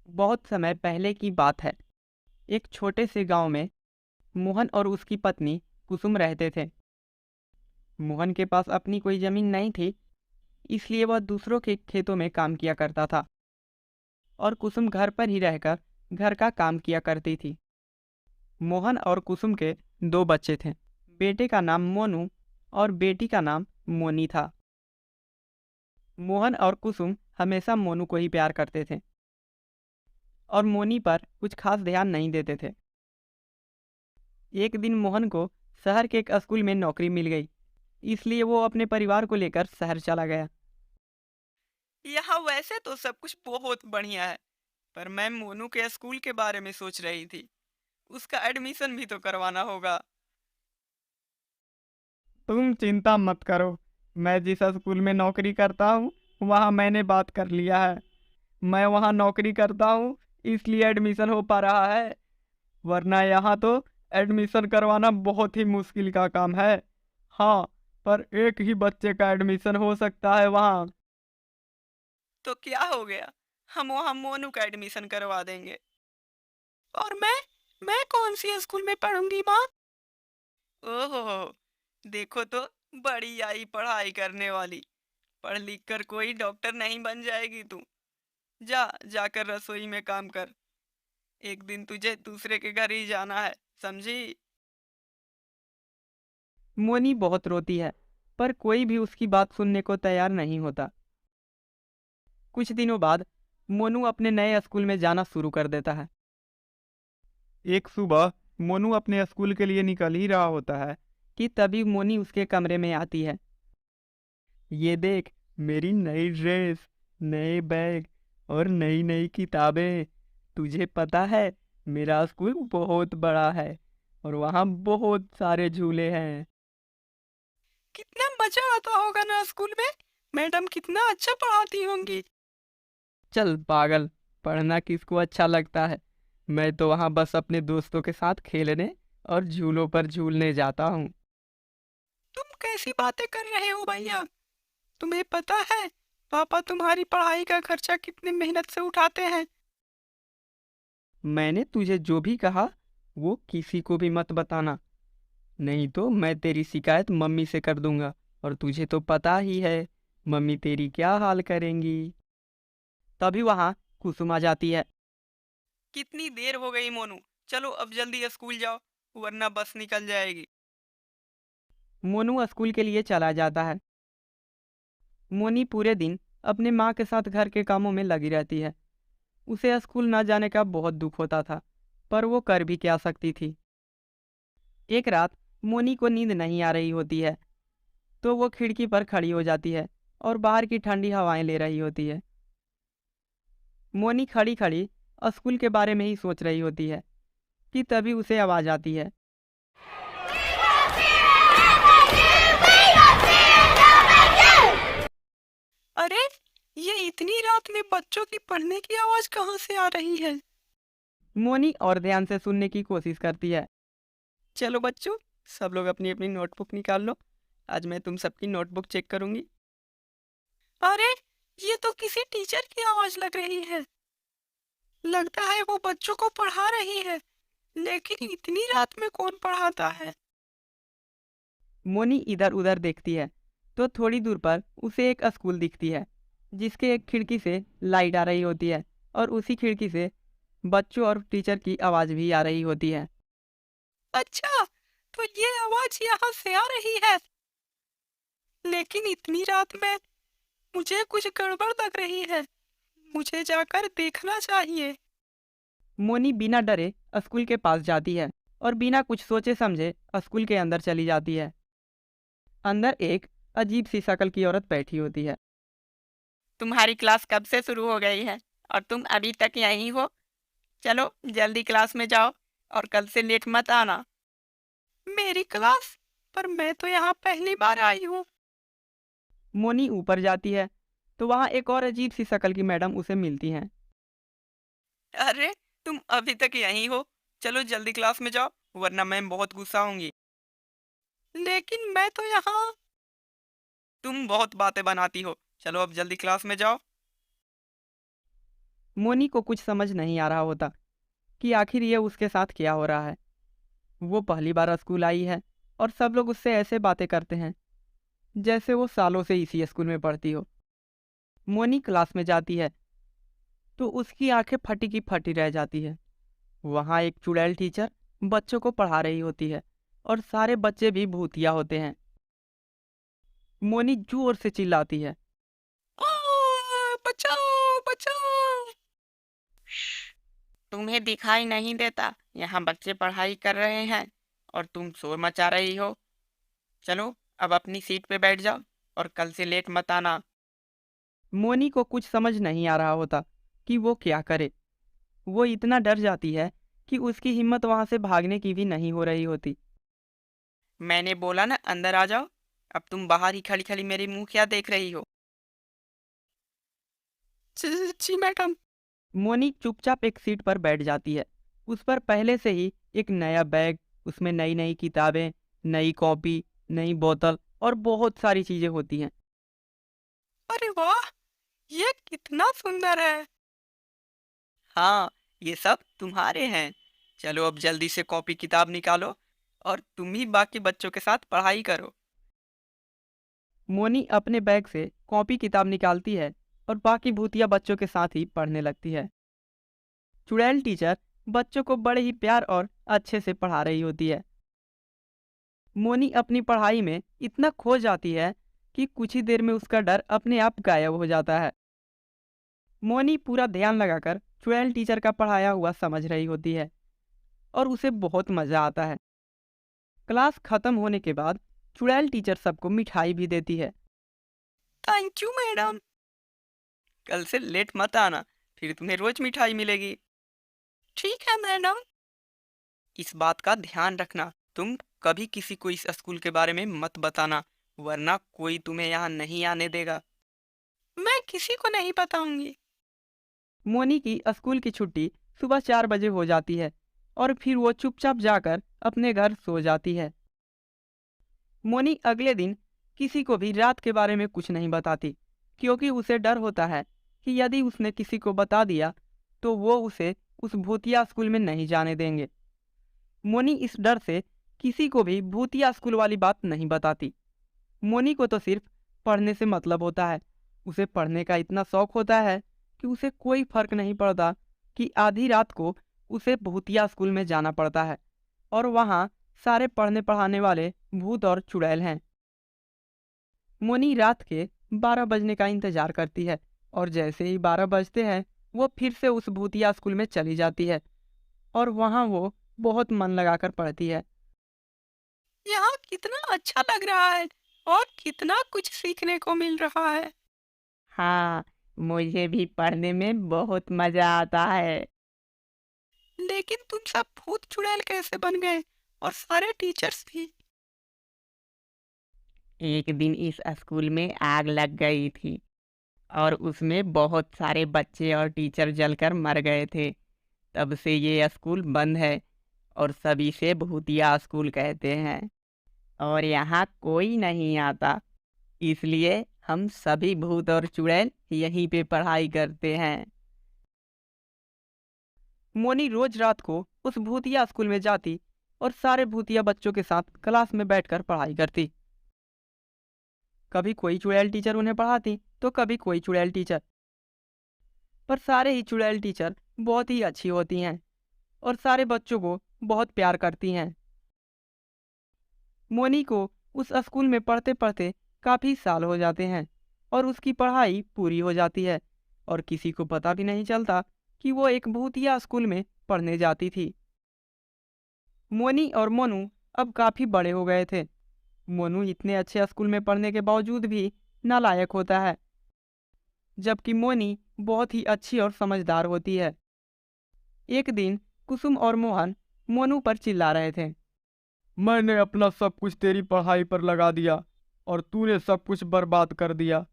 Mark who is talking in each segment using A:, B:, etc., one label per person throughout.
A: बहुत समय पहले की बात है। एक छोटे से गांव में मोहन और उसकी पत्नी कुसुम रहते थे। मोहन के पास अपनी कोई जमीन नहीं थी, इसलिए वह दूसरों के खेतों में काम किया करता था और कुसुम घर पर ही रहकर घर का काम किया करती थी। मोहन और कुसुम के दो बच्चे थे। बेटे का नाम मोनू और बेटी का नाम मोनी था। मोहन और कुसुम हमेशा मोनू को ही प्यार करते थे और मोनी पर कुछ खास ध्यान नहीं देते थे। एक दिन मोहन को शहर के एक स्कूल में नौकरी मिल गई, इसलिए वो अपने परिवार को लेकर शहर चला गया।
B: यहाँ वैसे तो सब कुछ बहुत बढ़िया है, पर मैं मोनू के स्कूल के बारे में सोच रही थी। उसका एडमिशन भी तो करवाना होगा।
A: तुम चिंता मत करो, मैं जिस स्कूल में नौकरी करता हूँ वहाँ मैंने बात कर लिया है। मैं वहाँ नौकरी करता हूँ, इसलिए एडमिशन हो पा रहा है, वरना यहाँ तो एडमिशन करवाना बहुत ही मुश्किल का काम है। हाँ, पर एक ही बच्चे का एडमिशन हो सकता है वहाँ।
B: तो क्या हो गया, हम वहाँ मोनू का एडमिशन करवा देंगे। और मैं कौन सी स्कूल में पढ़ूंगी माँ? ओहो, देखो तो, बड़ी आई पढ़ाई करने वाली। पढ़ लिख कर कोई डॉक्टर नहीं बन जाएगी तू। जा जाकर रसोई में काम कर। एक दिन तुझे दूसरे के घर ही जाना है, समझी?
A: मोनी बहुत रोती है, पर कोई भी उसकी बात सुनने को तैयार नहीं होता। कुछ दिनों बाद मोनू अपने नए स्कूल में जाना शुरू कर देता है। एक सुबह मोनू अपने स्कूल के लिए निकल ही रहा होता है कि तभी मोनी उसके कमरे में आती है। ये देख, मेरी नई ड्रेस, नए बैग और नई नई किताबें। तुझे पता है, मेरा स्कूल बहुत बड़ा है और वहाँ बहुत सारे झूले हैं।
B: कितना मजा आता होगा ना स्कूल में। मैडम कितना अच्छा पढ़ाती होंगी।
A: चल पागल, पढ़ना किसको अच्छा लगता है। मैं तो वहाँ बस अपने दोस्तों के साथ खेलने और झूलों पर झूलने जाता हूँ।
B: तुम कैसी बातें कर रहे हो भैया? तुम्हें पता है पापा तुम्हारी पढ़ाई का खर्चा कितनी मेहनत से उठाते हैं?
A: मैंने तुझे जो भी कहा वो किसी को भी मत बताना, नहीं तो मैं तेरी शिकायत मम्मी से कर दूंगा और तुझे तो पता ही है मम्मी तेरी क्या हाल करेंगी। तभी वहाँ कुसुम आ जाती है।
B: कितनी देर हो गई मोनू, चलो अब जल्दी स्कूल जाओ, वरना बस निकल जाएगी।
A: मोनू स्कूल के लिए चला जाता है। मोनी पूरे दिन अपने माँ के साथ घर के कामों में लगी रहती है। उसे स्कूल न जाने का बहुत दुख होता था, पर वो कर भी क्या सकती थी। एक रात मोनी को नींद नहीं आ रही होती है, तो वो खिड़की पर खड़ी हो जाती है और बाहर की ठंडी हवाएं ले रही होती है। मोनी खड़ी खड़ी स्कूल के बारे में ही सोच रही होती है कि तभी उसे आवाज आती है।
B: अरे, ये इतनी रात में बच्चों की पढ़ने की आवाज कहाँ से आ रही है?
A: मोनी और ध्यान से सुनने की कोशिश करती है।
B: चलो बच्चों, सब लोग अपनी अपनी नोटबुक निकाल लो। आज मैं तुम सबकी नोटबुक चेक करूंगी। अरे, ये तो किसी टीचर की आवाज लग रही है। लगता है वो बच्चों को पढ़ा रही है, लेकिन इतनी रात में कौन पढ़ाता है?
A: मोनी इधर उधर देखती है तो थोड़ी दूर पर उसे एक स्कूल दिखती है, जिसके एक खिड़की से लाइट आ रही होती है और उसी खिड़की से बच्चों और टीचर की आवाज भी आ रही होती है।
B: अच्छा, तो ये आवाज यहाँ से आ रही है, लेकिन इतनी रात में मुझे कुछ गड़बड़ लग रही है। मुझे जाकर देखना चाहिए।
A: मोनी बिना डरे स्कूल के पास जाती है और बिना कुछ सोचे समझे स्कूल के अंदर चली जाती है। अंदर एक अजीब सी शक्ल की औरत बैठी होती है।
B: तुम्हारी क्लास कब से शुरू हो गई है और तुम अभी तक यहीं हो? चलो जल्दी क्लास में जाओ और कल से लेट मत आना। मेरी क्लास? पर मैं तो यहाँ पहली बार आई हूँ।
A: मोनी ऊपर जाती है तो वहाँ एक और अजीब सी शक्ल की मैडम उसे मिलती हैं।
B: अरे, तुम अभी तक यहीं हो? चलो जल्दी क्लास में जाओ, वरना मैं बहुत गुस्सा होंगी। लेकिन मैं तो यहाँ। तुम बहुत बातें बनाती हो, चलो अब जल्दी क्लास में जाओ।
A: मोनी को कुछ समझ नहीं आ रहा होता कि आखिर ये उसके साथ क्या हो रहा है। वो पहली बार स्कूल आई है और सब लोग उससे ऐसे बातें करते हैं जैसे वो सालों से इसी स्कूल में पढ़ती हो। मोनी क्लास में जाती है तो उसकी आंखें फटी की फटी रह जाती है। वहाँ एक चुड़ैल टीचर बच्चों को पढ़ा रही होती है और सारे बच्चे भी भूतिया होते हैं। मोनी जोर से चिल्लाती है।
B: बचाओ बचाओ। श्श, तुम्हें दिखाई नहीं देता यहाँ बच्चे पढ़ाई कर रहे हैं और तुम शोर मचा रही हो। चलो अब अपनी सीट पे बैठ जाओ और कल से लेट मत आना।
A: मोनी को कुछ समझ नहीं आ रहा होता कि वो क्या करे। वो इतना डर जाती है कि उसकी हिम्मत वहां से भागने की भी नहीं हो रही होती।
B: मैंने बोला ना अंदर आ जाओ। अब तुम बाहर ही खड़ी खड़ी मेरे मुंह क्या देख रही हो। जी मैडम।
A: मोनी चुपचाप एक सीट पर बैठ जाती है। उस पर पहले से ही एक नया बैग, उसमें नई नई किताबें, नई कॉपी, नई बोतल और बहुत सारी चीजें होती हैं।
B: अरे वाह, ये कितना सुंदर है। हाँ, ये सब तुम्हारे हैं। चलो अब जल्दी से कॉपी किताब निकालो और तुम ही बाकी बच्चों के साथ पढ़ाई करो।
A: मोनी अपने बैग से कॉपी किताब निकालती है और बाकी भूतिया बच्चों के साथ ही पढ़ने लगती है। चुड़ैल टीचर बच्चों को बड़े ही प्यार और अच्छे से पढ़ा रही होती है। मोनी अपनी पढ़ाई में इतना खो जाती है कि कुछ ही देर में उसका डर अपने आप गायब हो जाता है। मोनी पूरा ध्यान लगाकर चुड़ैल टीचर का पढ़ाया हुआ समझ रही होती है और उसे बहुत मजा आता है। क्लास खत्म होने के बाद चुड़ैल टीचर सबको मिठाई भी देती है।
B: Thank you madam. कल से लेट मत आना, फिर तुम्हें रोज मिठाई मिलेगी। ठीक है मैडम। इस बात का ध्यान रखना, तुम कभी किसी को इस स्कूल के बारे में मत बताना, वरना कोई तुम्हें यहाँ नहीं आने देगा। मैं किसी को नहीं बताऊंगी।
A: मोनी की स्कूल की छुट्टी सुबह 4 बजे हो जाती है और फिर वो चुपचाप जाकर अपने घर सो जाती है। मोनी अगले दिन किसी को भी रात के बारे में कुछ नहीं बताती, क्योंकि उसे डर होता है कि यदि उसने किसी को बता दिया तो वो उसे उस भूतिया स्कूल में नहीं जाने देंगे। मोनी इस डर से किसी को भी भूतिया स्कूल वाली बात नहीं बताती। मोनी को तो सिर्फ पढ़ने से मतलब होता है। उसे पढ़ने का इतना शौक होता है कि उसे कोई फर्क नहीं पड़ता कि आधी रात को उसे भूतिया स्कूल में जाना पड़ता है और वहाँ सारे पढ़ने पढ़ाने वाले भूत और चुड़ैल हैं। मोनी रात के 12 बजने का इंतजार करती है और जैसे ही 12 बजते हैं वो फिर से उस भूतिया स्कूल में चली जाती है और वहाँ वो बहुत मन लगाकर पढ़ती है।
B: यहाँ कितना अच्छा लग रहा है और कितना कुछ सीखने को मिल रहा है।
A: हाँ, मुझे भी पढ़ने में बहुत मजा आता है।
B: लेकिन तुम सब भूत चुड़ैल कैसे बन गए और सारे टीचर्स भी।
A: एक दिन इस स्कूल में आग लग गई थी और उसमें बहुत सारे बच्चे और टीचर जलकर मर गए थे। तब से ये स्कूल बंद है और सभी से भूतिया स्कूल कहते हैं और यहाँ कोई नहीं आता। इसलिए हम सभी भूत और चुड़ैल यहीं पे पढ़ाई करते हैं। मोनी रोज रात को उस भूतिया स्कूल में जाती और सारे भूतिया बच्चों के साथ क्लास में बैठकर पढ़ाई करती। कभी कोई चुड़ैल टीचर उन्हें पढ़ाती तो कभी कोई चुड़ैल टीचर, पर सारे ही चुड़ैल टीचर बहुत ही अच्छी होती हैं और सारे बच्चों को बहुत प्यार करती हैं। मोनी को उस स्कूल में पढ़ते पढ़ते काफ़ी साल हो जाते हैं और उसकी पढ़ाई पूरी हो जाती है और किसी को पता भी नहीं चलता कि वो एक भूतिया स्कूल में पढ़ने जाती थी। मोनी और मोनू अब काफ़ी बड़े हो गए थे। मोनू इतने अच्छे स्कूल में पढ़ने के बावजूद भी नालायक होता है, जबकि मोनी बहुत ही अच्छी और समझदार होती है। एक दिन कुसुम और मोहन मोनू पर चिल्ला रहे थे। मैंने अपना सब कुछ तेरी पढ़ाई पर लगा दिया और तूने सब कुछ बर्बाद कर दिया।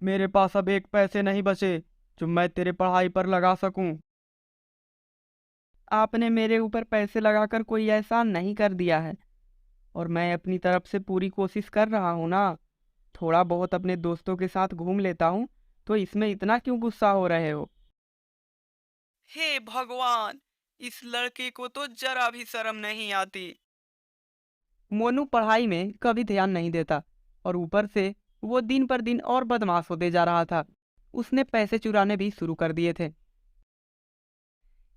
A: मेरे पास अब एक पैसे नहीं बचे जो मैं तेरे पढ़ाई पर लगा सकूं। आपने मेरे ऊपर पैसे लगाकर कोई एहसान नहीं कर दिया है और मैं अपनी तरफ से पूरी कोशिश कर रहा हूँ ना। थोड़ा बहुत अपने दोस्तों के साथ घूम लेता हूँ, तो इसमें इतना क्यों गुस्सा हो रहे हो?
B: हे भगवान, इस लड़के को तो जरा भी शर्म नहीं आती।
A: मोनू पढ़ाई में कभी ध्यान नहीं देता और ऊपर से वो दिन पर दिन और बदमाश होते जा रहा था। उसने पैसे चुराने भी शुरू कर दिए थे।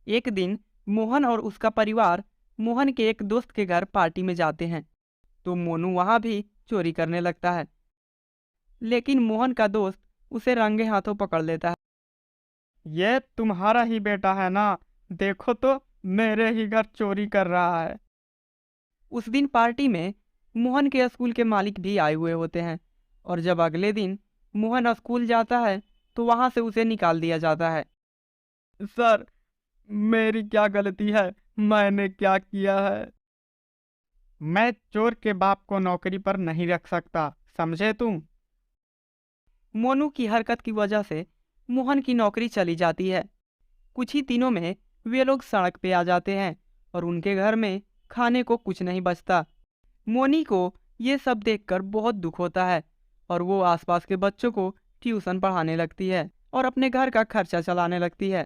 A: एक दिन मोहन और उसका परिवार मोहन के एक दोस्त के घर पार्टी में जाते हैं, तो मोनू वहां भी चोरी करने लगता है। लेकिन मोहन का दोस्त उसे रंगे हाथों पकड़ लेता है। ये तुम्हारा ही बेटा है ना? देखो तो, मेरे ही घर चोरी कर रहा है। उस दिन पार्टी में मोहन के स्कूल के मालिक भी आए हुए होते हैं, और जब अगले दिन मोहन स्कूल जाता है तो वहां से उसे निकाल दिया जाता है। सर, मेरी क्या गलती है? मैंने क्या किया है? मैं चोर के बाप को नौकरी पर नहीं रख सकता, समझे तुम? मोनू की हरकत की वजह से मोहन की नौकरी चली जाती है। कुछ ही दिनों में वे लोग सड़क पे आ जाते हैं और उनके घर में खाने को कुछ नहीं बचता। मोनी को ये सब देखकर बहुत दुख होता है और वो आसपास के बच्चों को ट्यूशन पढ़ाने लगती है और अपने घर का खर्चा चलाने लगती है।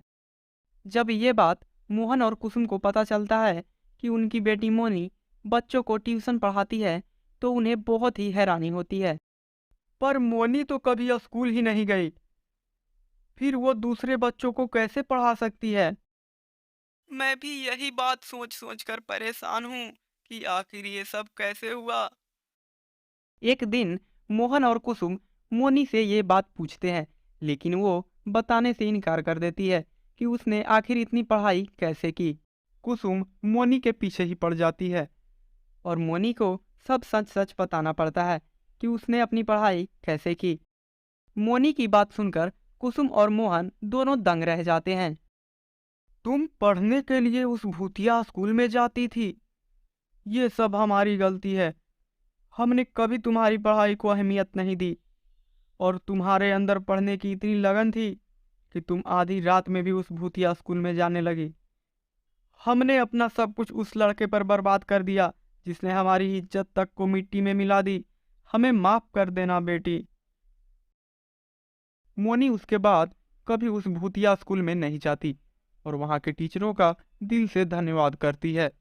A: जब ये बात मोहन और कुसुम को पता चलता है कि उनकी बेटी मोनी बच्चों को ट्यूशन पढ़ाती है, तो उन्हें बहुत ही हैरानी होती है। पर मोनी तो कभी स्कूल ही नहीं गई, फिर वो दूसरे बच्चों को कैसे पढ़ा सकती है?
B: मैं भी यही बात सोच सोच कर परेशान हूँ कि आखिर ये सब कैसे हुआ।
A: एक दिन मोहन और कुसुम मोनी से ये बात पूछते हैं, लेकिन वो बताने से इनकार कर देती है कि उसने आखिर इतनी पढ़ाई कैसे की। कुसुम मोनी के पीछे ही पड़ जाती है और मोनी को सब सच सच बताना पड़ता है कि उसने अपनी पढ़ाई कैसे की। मोनी की बात सुनकर कुसुम और मोहन दोनों दंग रह जाते हैं। तुम पढ़ने के लिए उस भूतिया स्कूल में जाती थी? ये सब हमारी गलती है। हमने कभी तुम्हारी पढ़ाई को अहमियत नहीं दी और तुम्हारे अंदर पढ़ने की इतनी लगन थी कि तुम आधी रात में भी उस भूतिया स्कूल में जाने लगी। हमने अपना सब कुछ उस लड़के पर बर्बाद कर दिया जिसने हमारी इज्जत तक को मिट्टी में मिला दी। हमें माफ कर देना बेटी। मोनी उसके बाद कभी उस भूतिया स्कूल में नहीं जाती और वहां के टीचरों का दिल से धन्यवाद करती है।